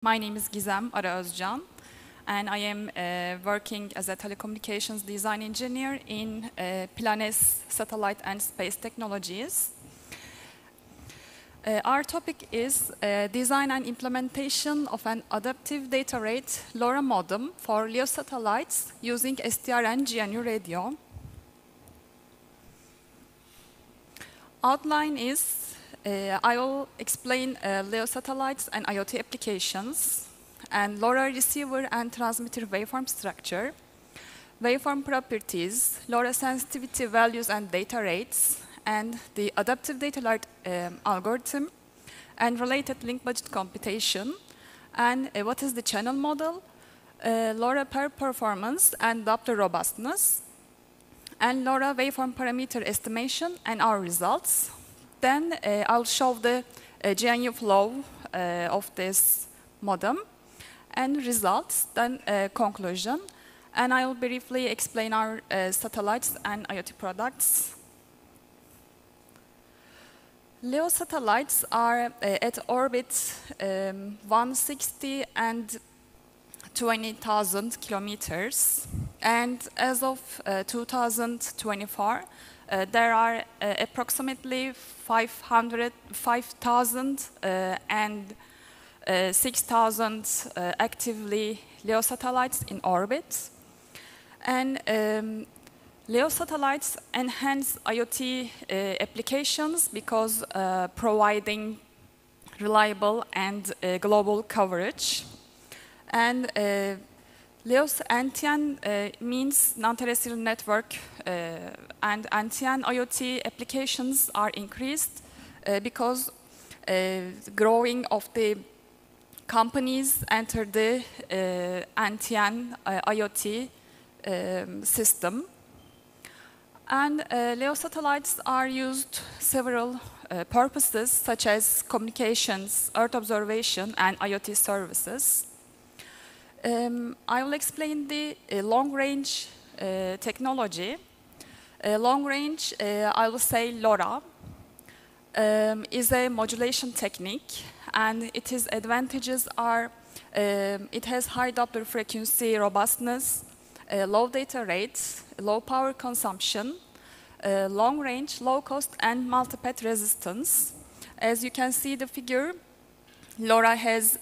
My name is Gizem Ozcan, and I am working as a telecommunications design engineer in Planes Satellite and Space Technologies. Our topic is design and implementation of an adaptive data rate LoRa modem for LEO satellites using SDR and GNU radio. Outline is I will explain LEO satellites and IoT applications, and LoRa receiver and transmitter waveform structure, waveform properties, LoRa sensitivity values and data rates, and the adaptive data rate algorithm, and related link budget computation, and what is the channel model, LoRa pair performance and Doppler robustness, and LoRa waveform parameter estimation and our results. Then I'll show the GNU flow of this modem and results, then conclusion, and I'll briefly explain our satellites and IoT products. LEO satellites are at orbit 160 and 20,000 kilometers, and as of 2024, there are approximately 5,000 and 6,000 actively LEO satellites in orbit. And LEO satellites enhance IoT applications because providing reliable and global coverage. And LEO's NTN means non-terrestrial network, and NTN IoT applications are increased because growing of the companies enter the NTN IoT system. And LEO satellites are used several purposes, such as communications, Earth observation, and IoT services. I will explain the long-range technology. Long-range, I will say LoRa, is a modulation technique, and its advantages are it has high Doppler frequency robustness, low data rates, low power consumption, long range, low cost, and multipath resistance. As you can see the figure, LoRa has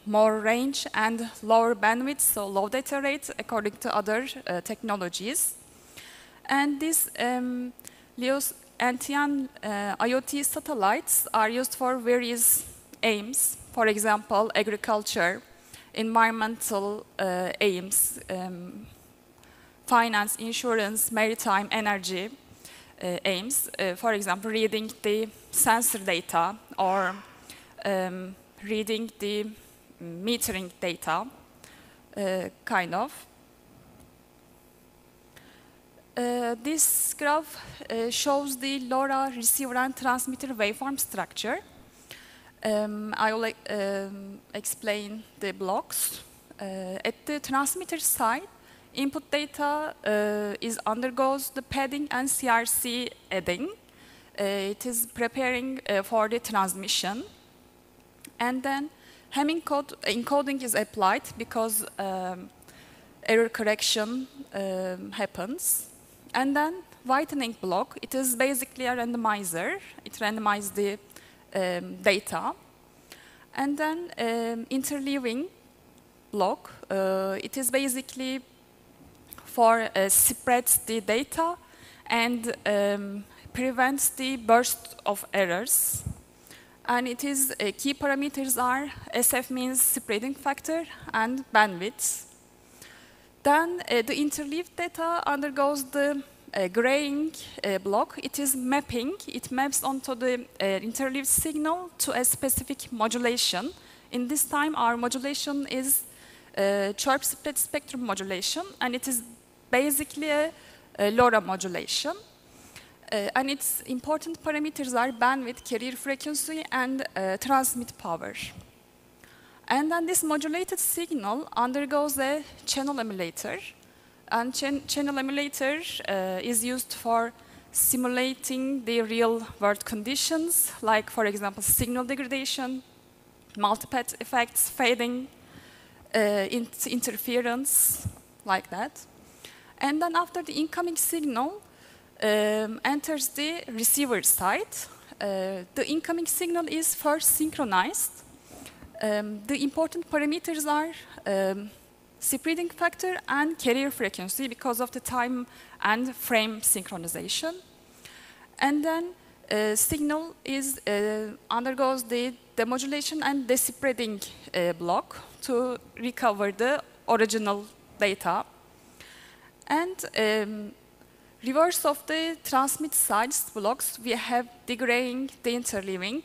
more range and lower bandwidth, so low data rate according to other technologies. And these LEO's NTN IoT satellites are used for various aims, for example, agriculture, environmental aims, finance, insurance, maritime, energy aims, for example, reading the sensor data or reading the metering data, kind of. This graph shows the LoRa receiver and transmitter waveform structure. I will explain the blocks. At the transmitter side, input data undergoes the padding and CRC adding. It is preparing for the transmission. And then Hamming encoding is applied because error correction happens. And then whitening block, it is basically a randomizer. It randomizes the data. And then interleaving block, it is basically for spreads the data and prevents the burst of errors. And it is key parameters are SF means spreading factor and bandwidth. Then the interleaved data undergoes the graying block. It is mapping. It maps onto the interleaved signal to a specific modulation. In this time, our modulation is chirp spread spectrum modulation, and it is basically a LoRa modulation. And its important parameters are bandwidth, carrier frequency, and transmit power. And then this modulated signal undergoes a channel emulator. And channel emulator is used for simulating the real world conditions, like, for example, signal degradation, multipath effects, fading, interference, like that. And then after the incoming signal enters the receiver side, the incoming signal is first synchronized. The important parameters are spreading factor and carrier frequency because of the time and frame synchronization. And then signal is undergoes the demodulation and despreading block to recover the original data. And reverse of the transmit sides blocks, we have degraying, deinterleaving,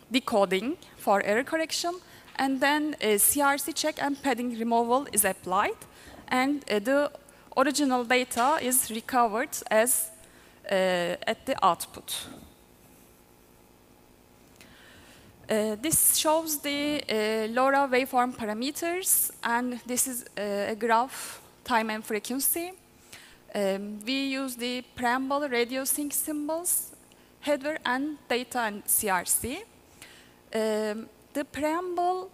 decoding for error correction, and then CRC check and padding removal is applied, and the original data is recovered as at the output. This shows the LoRa waveform parameters, and this is a graph, time and frequency. We use the preamble, radio sync symbols, header, and data and CRC. The preamble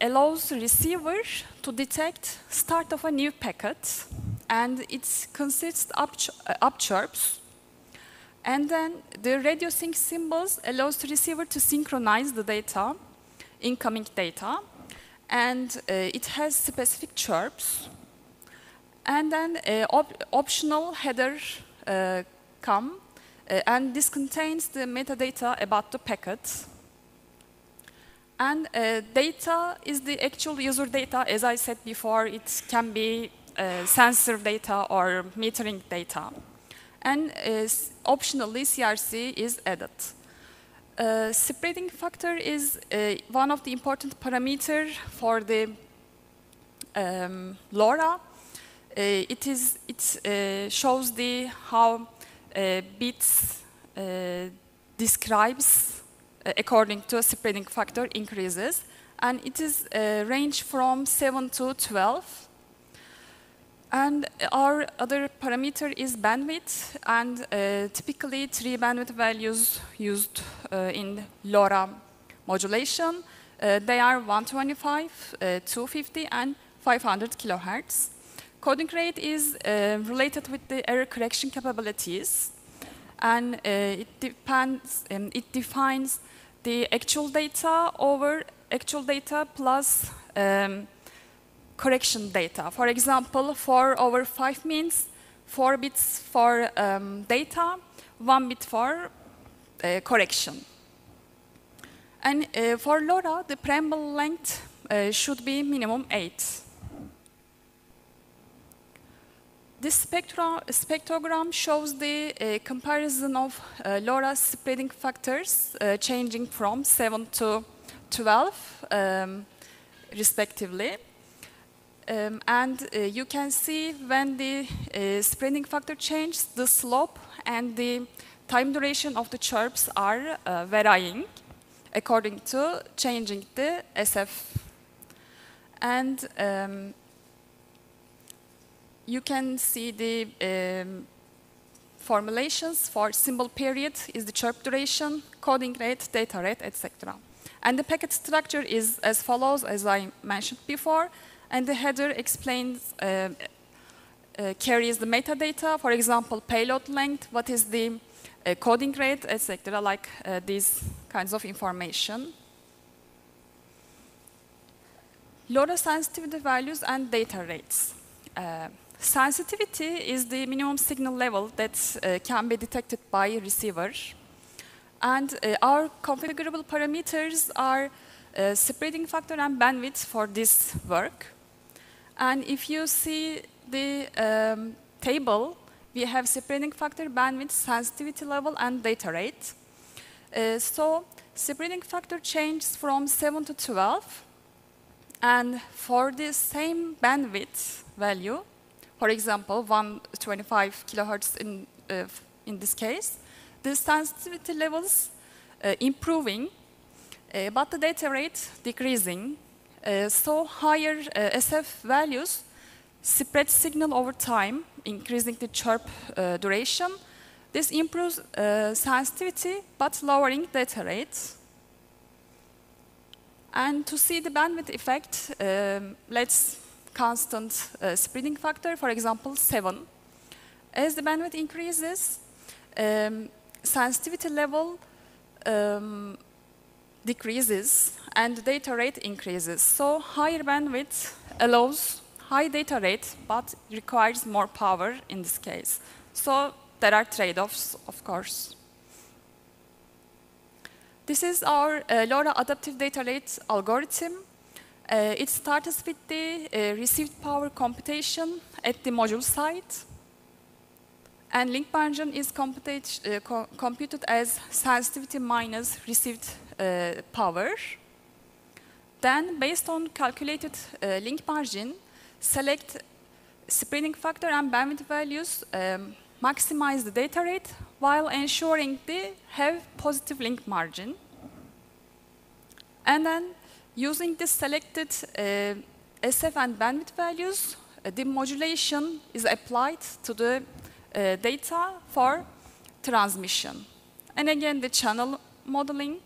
allows the receiver to detect start of a new packet, and it consists up chirps. And then the radio sync symbols allows the receiver to synchronize the data, incoming data, and it has specific chirps. And then optional header come, and this contains the metadata about the packet. And data is the actual user data. As I said before, it can be sensor data or metering data. And optionally, CRC is added. Spreading factor is one of the important parameters for the LoRa. It shows how bits describes according to a spreading factor increases, and it is range from 7 to 12. And our other parameter is bandwidth, and typically 3 bandwidth values used in LoRa modulation. They are 125, 250, and 500 kilohertz. Coding rate is related with the error correction capabilities, and it defines the actual data over actual data plus correction data. For example, 4 over 5 means 4 bits for data, 1 bit for correction. And for LoRa, the preamble length should be minimum 8. This spectrogram shows the comparison of LoRa spreading factors changing from 7 to 12, respectively. And you can see when the spreading factor changes, the slope and the time duration of the chirps are varying according to changing the SF. And you can see the formulations for symbol period is the chirp duration, coding rate, data rate, etc. And the packet structure is as follows, as I mentioned before. And the header explains, carries the metadata, for example, payload length, what is the coding rate, etc., like these kinds of information. LoRa sensitivity values and data rates. Sensitivity is the minimum signal level that can be detected by receiver. And our configurable parameters are spreading factor and bandwidth for this work. And if you see the table, we have spreading factor, bandwidth, sensitivity level, and data rate. So spreading factor changes from 7 to 12. And for the same bandwidth value, for example, 125 kilohertz in this case, the sensitivity levels improving, but the data rate decreasing. So higher SF values spread signal over time, increasing the chirp duration. This improves sensitivity, but lowering data rate. And to see the bandwidth effect, let's constant spreading factor, for example, 7. As the bandwidth increases, sensitivity level decreases and the data rate increases. So higher bandwidth allows high data rate, but requires more power in this case. So there are trade-offs, of course. This is our LoRa adaptive data rate algorithm. It starts with the received power computation at the module side. And link margin is computed as sensitivity minus received power. Then, based on calculated link margin, select spreading factor and bandwidth values, maximize the data rate while ensuring they have positive link margin. And then, using the selected SF and bandwidth values, the modulation is applied to the data for transmission. And again, the channel modeling.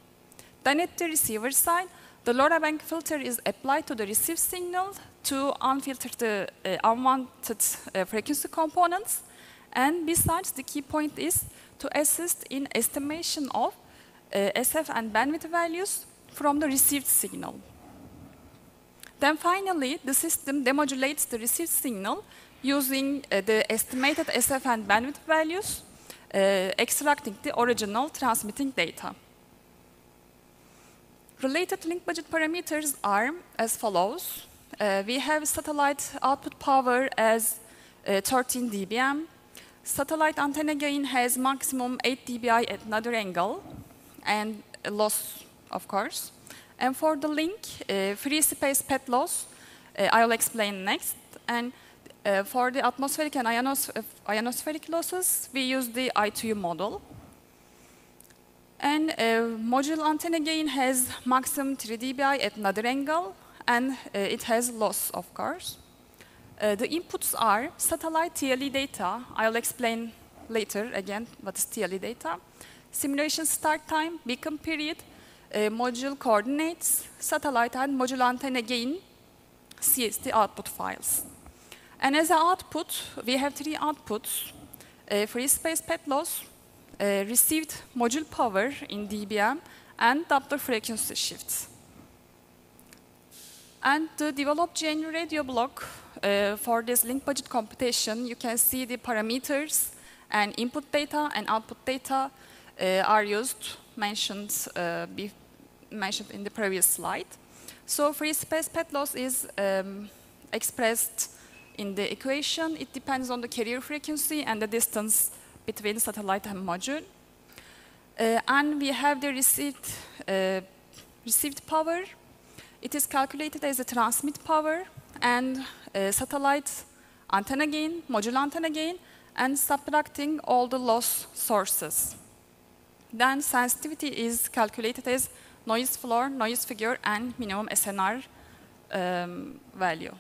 Then at the receiver side, the LoRa bank filter is applied to the received signal to unfilter the unwanted frequency components. And besides, the key point is to assist in estimation of SF and bandwidth values from the received signal. Then finally, the system demodulates the received signal using the estimated SF and bandwidth values, extracting the original transmitting data. Related link budget parameters are as follows. We have satellite output power as 13 dBm. Satellite antenna gain has maximum 8 dBi at another angle, and loss, of course. And for the link, free space pet loss, I will explain next. And for the atmospheric and ionospheric losses, we use the I2U model. And module antenna gain has maximum 3 dBi at another angle, and it has loss, of course. The inputs are satellite TLE data. I'll explain later again what is TLE data. Simulation start time, beacon period, module coordinates, satellite and module antenna gain, CST output files. And as an output, we have 3 outputs: free space pet loss, received module power in dBm, and Doppler frequency shifts. And the developed GNU radio block for this link budget computation, you can see the parameters and input data and output data are used, mentioned in the previous slide. So free space pet loss is expressed in the equation. It depends on the carrier frequency and the distance between satellite and module. And we have the received power. It is calculated as a transmit power and satellite antenna gain, module antenna gain, and subtracting all the loss sources. Then sensitivity is calculated as noise floor, noise figure, and minimum SNR value.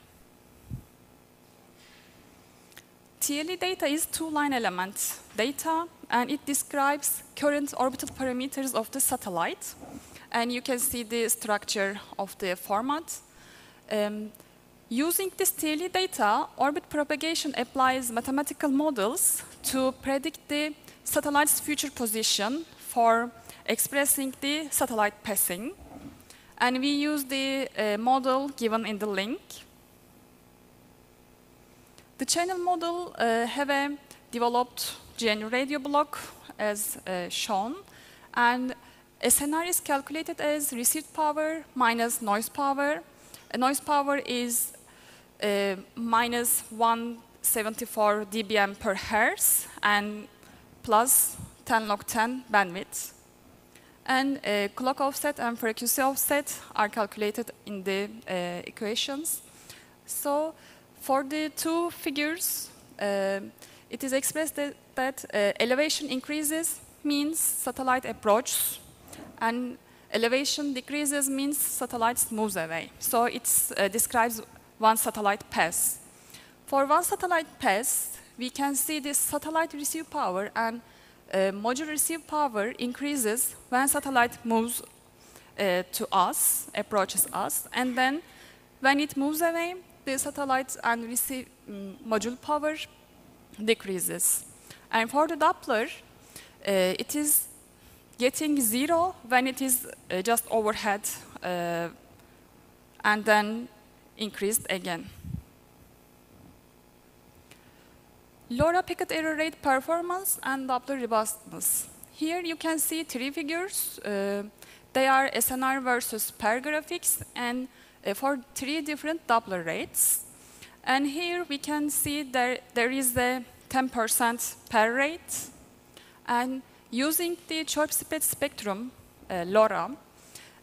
TLE data is 2-line element data, and it describes current orbital parameters of the satellite. And you can see the structure of the format. Using this TLE data, orbit propagation applies mathematical models to predict the satellite's future position for expressing the satellite passing. And we use the model given in the link. The channel model have a developed GNU radio block as shown, and SNR is calculated as received power minus noise power. Noise power is minus 174 dBm per hertz and plus 10 log 10 bandwidth. And clock offset and frequency offset are calculated in the equations. So for the 2 figures, it is expressed that elevation increases means satellite approaches, and elevation decreases means satellite moves away. So it describes one satellite pass. For one satellite pass, we can see this satellite receive power and module receive power increases when satellite moves to us, approaches us, and then when it moves away, the satellite and receive module power decreases. And for the Doppler, it is getting 0 when it is just overhead and then increased again. LoRa packet error rate performance and Doppler robustness. Here you can see 3 figures. They are SNR versus pair graphics and for 3 different Doppler rates. And here we can see there is a 10% pair rate. And using the chirp speed spectrum, LoRa,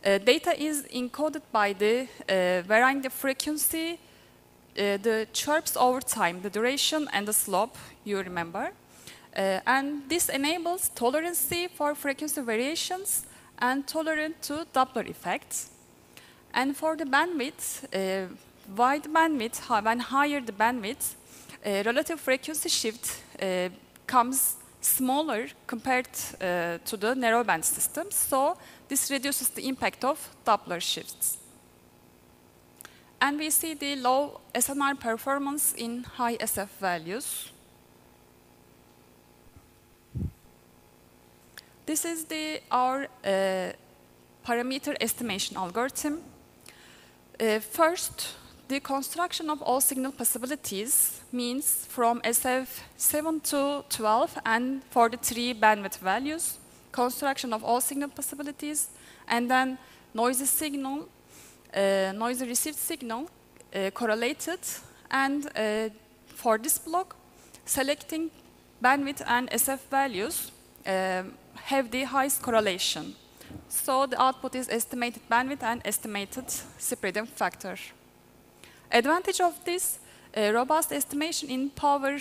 data is encoded by the varying the frequency, the chirps over time, the duration and the slope, you remember. And this enables tolerancy for frequency variations and tolerant to Doppler effects. And for the bandwidth, wide bandwidth, when higher the bandwidth, relative frequency shift comes smaller compared to the narrowband systems. So this reduces the impact of Doppler shifts. And we see the low SNR performance in high SF values. This is our parameter estimation algorithm. First, the construction of all signal possibilities means from SF7 to 12 and for the 3 bandwidth values, construction of all signal possibilities, and then noisy signal, noisy received signal correlated, and for this block, selecting bandwidth and SF values have the highest correlation. So the output is estimated bandwidth and estimated spreading factor. Advantage of this robust estimation in power,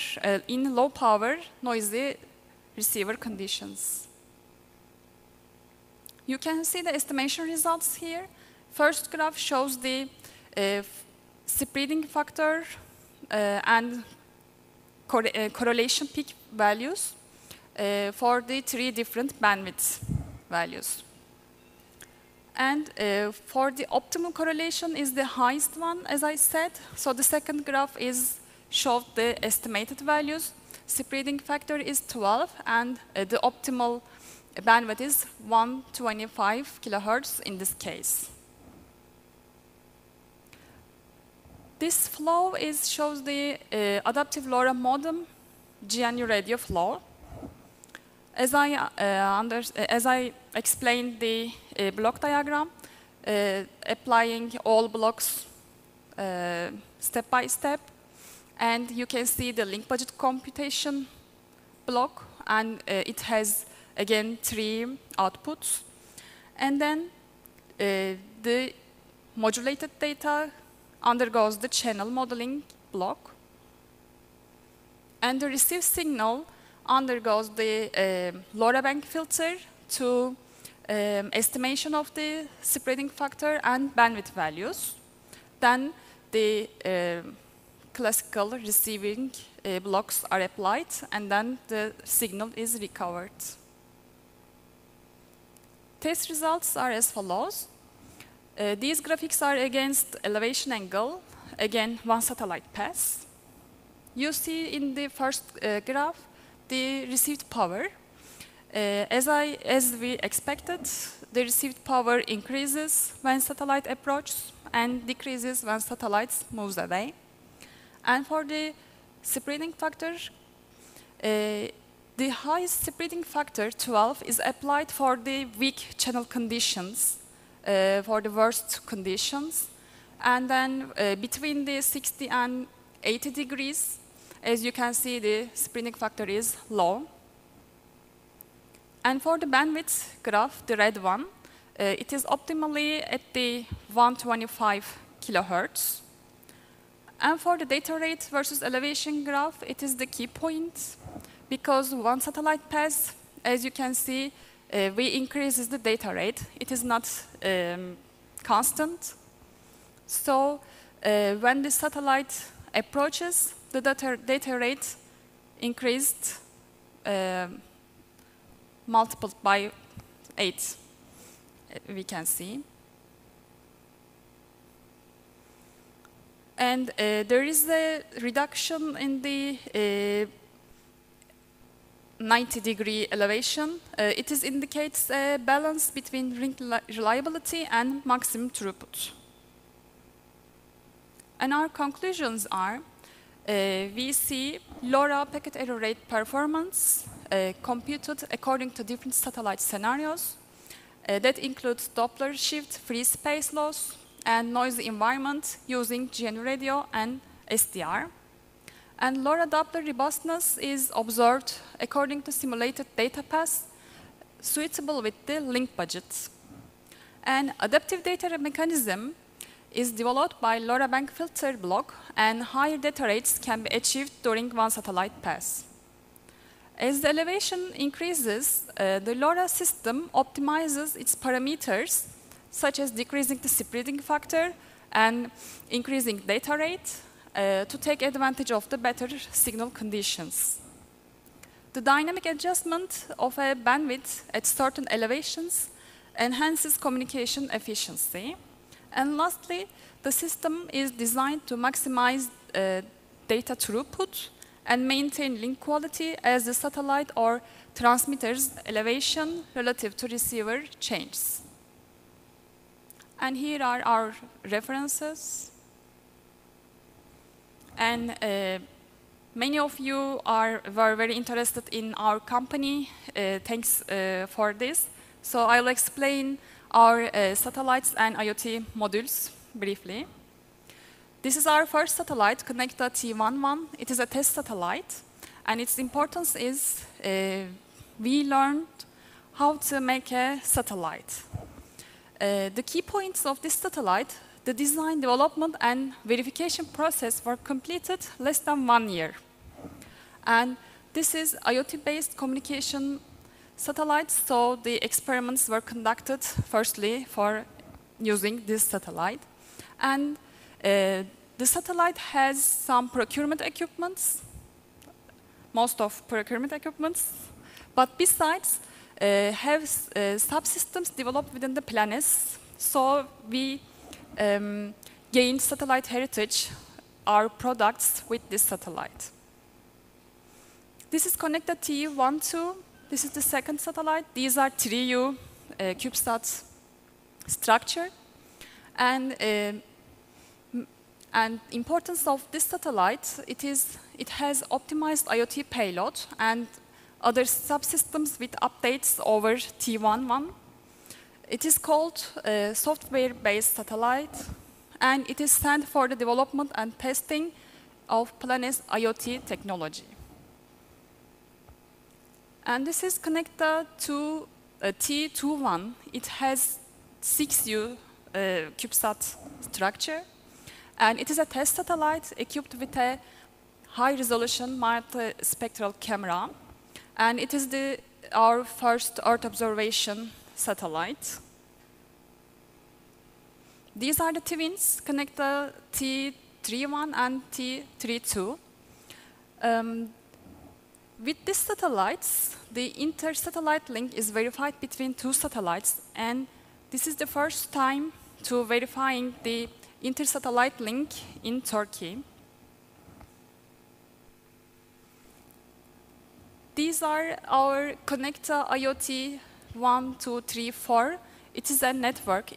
in low power, noisy receiver conditions. You can see the estimation results here. First graph shows the spreading factor and correlation peak values for the 3 different bandwidth values. And for the optimal correlation is the highest one, as I said. So the second graph showed the estimated values. Spreading factor is 12, and the optimal bandwidth is 125 kilohertz in this case. This flow shows the adaptive LoRa modem GNU radio flow. As I explained the block diagram, applying all blocks step by step, and you can see the link budget computation block, and it has again 3 outputs. And then the modulated data undergoes the channel modeling block, and the received signal undergoes the LoRa bank filter to estimation of the spreading factor and bandwidth values. Then the classical receiving blocks are applied, and then the signal is recovered. Test results are as follows. These graphics are against elevation angle, again one satellite pass. You see in the first graph the received power. As we expected, the received power increases when satellite approaches and decreases when satellite moves away. And for the spreading factor, the highest spreading factor, 12, is applied for the weak channel conditions, for the worst conditions. And then between the 60 and 80 degrees, as you can see, the spreading factor is low. And for the bandwidth graph, the red one, it is optimally at the 125 kilohertz. And for the data rate versus elevation graph, it is the key point, because one satellite pass, as you can see, we increases the data rate. It is not constant. So when the satellite approaches, the data rate increased multiplied by 8. we can see. And there is a reduction in the 90-degree elevation. It indicates a balance between reliability and maximum throughput. And our conclusions are, we see LoRa packet error rate performance computed according to different satellite scenarios. That includes Doppler shift, free space loss, and noisy environment using GNU radio and SDR. And LoRa Doppler robustness is observed according to simulated data paths suitable with the link budget. And adaptive data mechanism is developed by LoRa bank filter block, and higher data rates can be achieved during one satellite pass. As the elevation increases, the LoRa system optimizes its parameters, such as decreasing the spreading factor and increasing data rate to take advantage of the better signal conditions. The dynamic adjustment of a bandwidth at certain elevations enhances communication efficiency. And lastly, the system is designed to maximize data throughput and maintain link quality as the satellite or transmitter's elevation relative to receiver changes. And here are our references. And many of you were very interested in our company. Thanks for this. So I'll explain our satellites and IoT modules briefly. This is our first satellite, Connecta T11. It is a test satellite, and its importance is we learned how to make a satellite. The key points of this satellite, the design, development, and verification process were completed less than 1 year. And this is IoT-based communication satellites, so the experiments were conducted firstly for using this satellite. And the satellite has some procurement equipments, most of procurement equipments, but besides have subsystems developed within the planets. So we gained satellite heritage, our products, with this satellite. This is Connecta T12. This is the second satellite. These are 3U CubeSat structure. And importance of this satellite, it has optimized IoT payload and other subsystems with updates over T11. It is called a software-based satellite, and it is sent for the development and testing of planet's IoT technology. And this is Connecta T21. It has 6U CubeSat structure. And it is a test satellite equipped with a high-resolution multispectral camera. And it is our first Earth observation satellite. These are the twins, Connecta T31 and T32. With these satellites, the inter-satellite link is verified between two satellites. And this is the first time to verifying the inter-satellite link in Turkey. These are our Connecta IoT 1, 2, 3, 4. It is a network.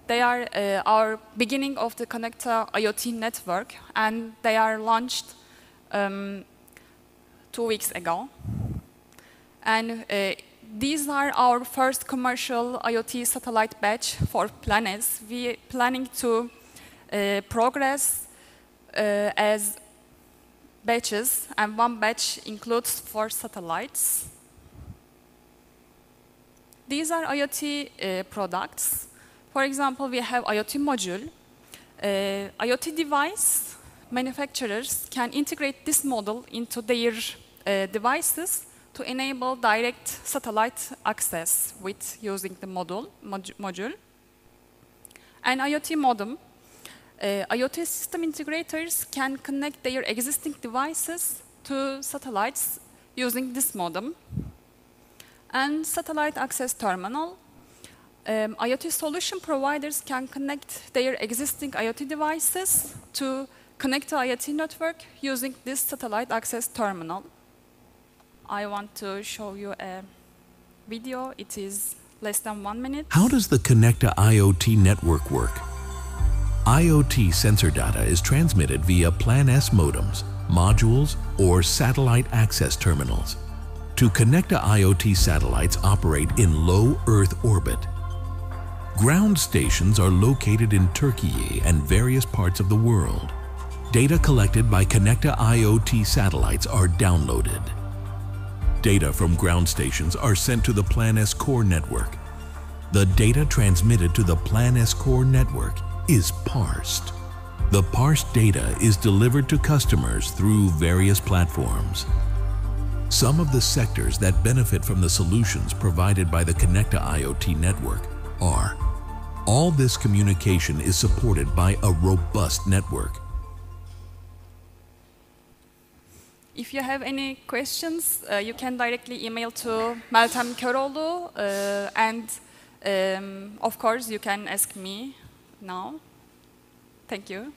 They are our beginning of the Connecta IoT network, and they are launched 2 weeks ago. And these are our first commercial IoT satellite batch for planets. We are planning to progress as batches, and one batch includes 4 satellites. These are IoT products. For example, we have IoT module. IoT device manufacturers can integrate this model into their devices to enable direct satellite access with using the module. And IoT modem. IoT system integrators can connect their existing devices to satellites using this modem. And satellite access terminal. IoT solution providers can connect their existing IoT devices to connect to IoT network using this satellite access terminal. I want to show you a video. It is less than 1 minute. How does the Connect to IoT network work? IoT sensor data is transmitted via Plan S modems, modules, or satellite access terminals. To connect to IoT satellites operate in low Earth orbit. Ground stations are located in Turkey and various parts of the world. Data collected by Connect to IoT satellites are downloaded. Data from ground stations are sent to the Plan S core network. The data transmitted to the Plan S core network is parsed. The parsed data is delivered to customers through various platforms. Some of the sectors that benefit from the solutions provided by the Connect to IoT network are: all this communication is supported by a robust network. If you have any questions, you can directly email to Meltem Köroğlu, and of course you can ask me now. Thank you.